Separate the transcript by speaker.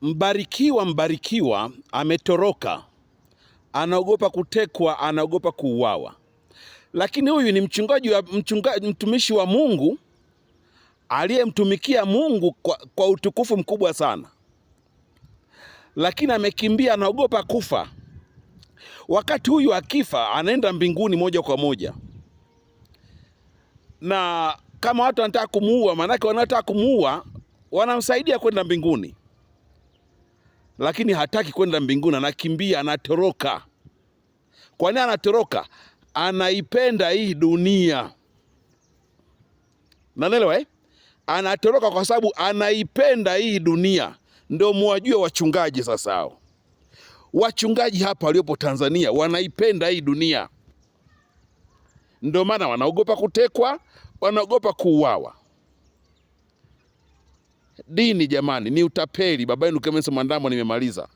Speaker 1: Mbarikiwa ametoroka, anaogopa kutekwa, anaogopa kuuawa. Lakini huyu ni mtumishi wa Mungu aliyemtumikia Mungu kwa utukufu mkubwa sana, lakini amekimbia, anaogopa kufa. Wakati huyu akifa anaenda mbinguni moja kwa moja, na kama watu wanataka kumuua, maanake wanaotaka kumuua wanamsaidia kwenda mbinguni, lakini hataki kwenda mbinguni, anakimbia, anatoroka. Kwa nini anatoroka? Anaipenda hii dunia. Naelewa Anatoroka kwa sababu anaipenda hii dunia. Ndio muwajue wachungaji sasa hao. Wachungaji hapa waliopo Tanzania wanaipenda hii dunia. Ndio maana wanaogopa kutekwa, wanaogopa kuuawa. Dini jamani ni utapeli. Baba yenu Clemence Mwandambo nimemaliza.